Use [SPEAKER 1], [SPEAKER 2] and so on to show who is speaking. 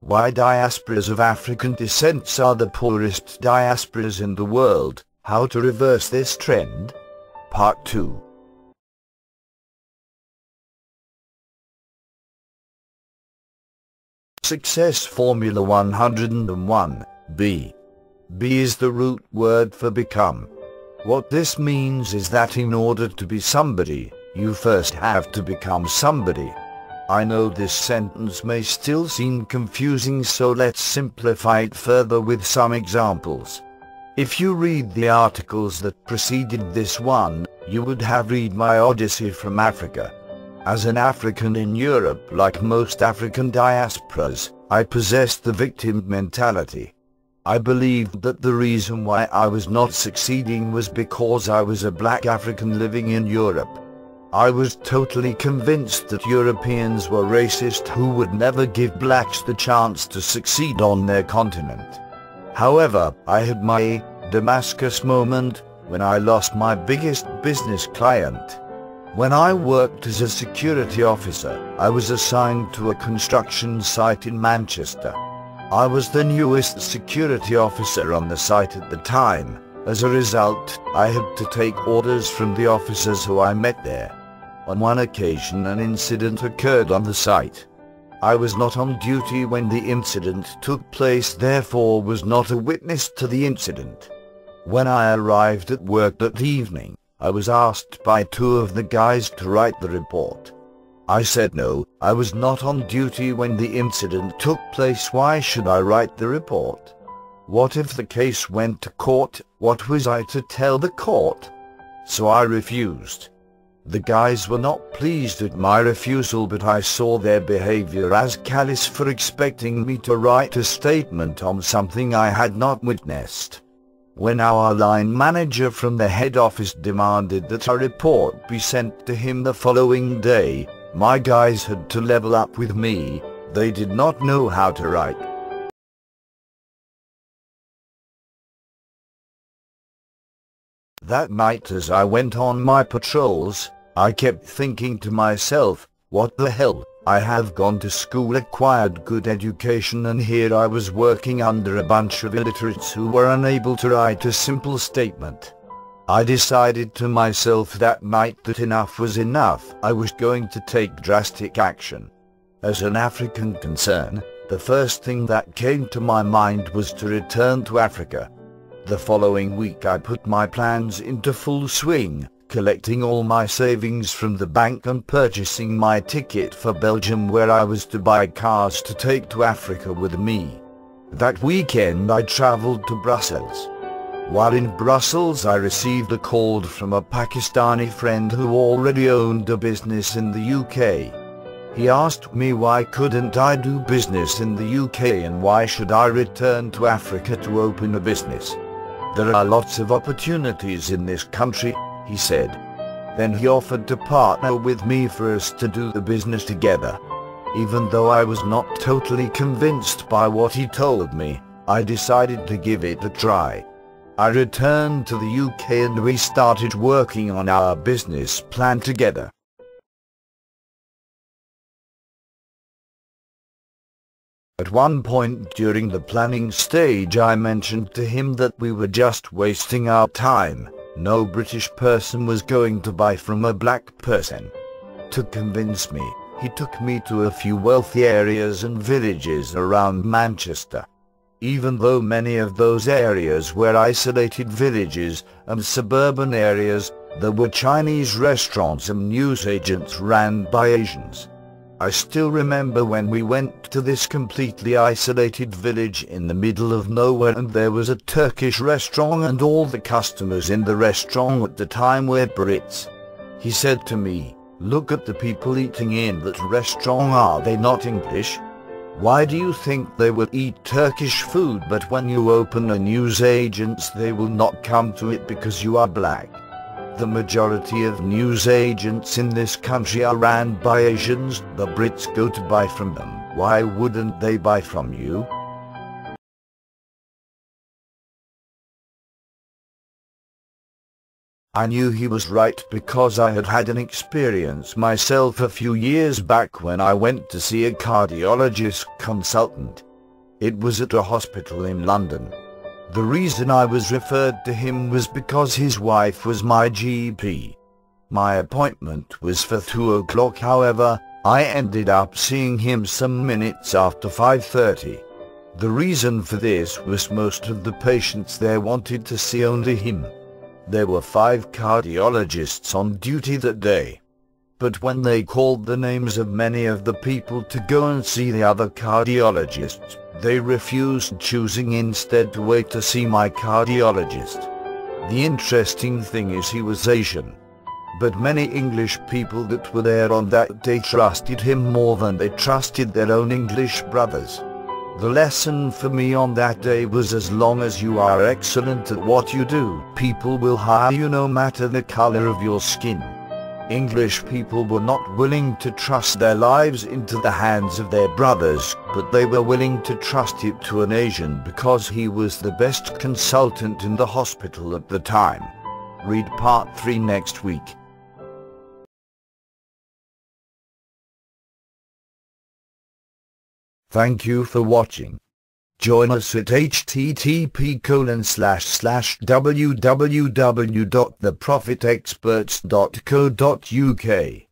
[SPEAKER 1] Why diasporas of African descent are the poorest diasporas in the world, how to reverse this trend? Part 2. Success Formula 101, B. B is the root word for become. What this means is that in order to be somebody, you first have to become somebody. I know this sentence may still seem confusing, so let's simplify it further with some examples. If you read the articles that preceded this one, you would have read my Odyssey from Africa. As an African in Europe, like most African diasporas, I possessed the victim mentality. I believed that the reason why I was not succeeding was because I was a black African living in Europe. I was totally convinced that Europeans were racist who would never give blacks the chance to succeed on their continent. However, I had my Damascus moment when I lost my biggest business client. When I worked as a security officer, I was assigned to a construction site in Manchester. I was the newest security officer on the site at the time. As a result, I had to take orders from the officers who I met there. On one occasion an incident occurred on the site. I was not on duty when the incident took place, therefore was not a witness to the incident. When I arrived at work that evening, I was asked by two of the guys to write the report. I said no, I was not on duty when the incident took place. Why should I write the report? What if the case went to court? What was I to tell the court? So I refused. The guys were not pleased at my refusal, but I saw their behavior as callous for expecting me to write a statement on something I had not witnessed. When our line manager from the head office demanded that a report be sent to him the following day, my guys had to level up with me. They did not know how to write. That night as I went on my patrols, I kept thinking to myself, what the hell, I have gone to school, acquired good education, and here I was working under a bunch of illiterates who were unable to write a simple statement. I decided to myself that night that enough was enough. I was going to take drastic action. As an African concern, the first thing that came to my mind was to return to Africa. The following week I put my plans into full swing, collecting all my savings from the bank and purchasing my ticket for Belgium, where I was to buy cars to take to Africa with me. That weekend I traveled to Brussels. While in Brussels I received a call from a Pakistani friend who already owned a business in the UK. He asked me why couldn't I do business in the UK and why should I return to Africa to open a business. There are lots of opportunities in this country, he said. Then he offered to partner with me for us to do the business together. Even though I was not totally convinced by what he told me, I decided to give it a try. I returned to the UK and we started working on our business plan together. At one point during the planning stage I mentioned to him that we were just wasting our time. No British person was going to buy from a black person. To convince me, he took me to a few wealthy areas and villages around Manchester. Even though many of those areas were isolated villages and suburban areas, there were Chinese restaurants and newsagents ran by Asians. I still remember when we went to this completely isolated village in the middle of nowhere, and there was a Turkish restaurant and all the customers in the restaurant at the time were Brits. He said to me, "Look at the people eating in that restaurant, are they not English? Why do you think they will eat Turkish food, but when you open a newsagent they will not come to it because you are black? The majority of newsagents in this country are ran by Asians. The Brits go to buy from them. Why wouldn't they buy from you?" I knew he was right because I had had an experience myself a few years back when I went to see a cardiologist consultant. It was at a hospital in London. The reason I was referred to him was because his wife was my GP. My appointment was for 2 o'clock, however, I ended up seeing him some minutes after 5:30. The reason for this was most of the patients there wanted to see only him. There were 5 cardiologists on duty that day. But when they called the names of many of the people to go and see the other cardiologists, they refused, choosing instead to wait to see my cardiologist. The interesting thing is he was Asian. But many English people that were there on that day trusted him more than they trusted their own English brothers. The lesson for me on that day was, as long as you are excellent at what you do, people will hire you no matter the color of your skin. English people were not willing to trust their lives into the hands of their brothers, but they were willing to trust it to an Asian because he was the best consultant in the hospital at the time. Read part 3 next week. Thank you for watching. Join us at http://www.theprophetexperts.co.uk.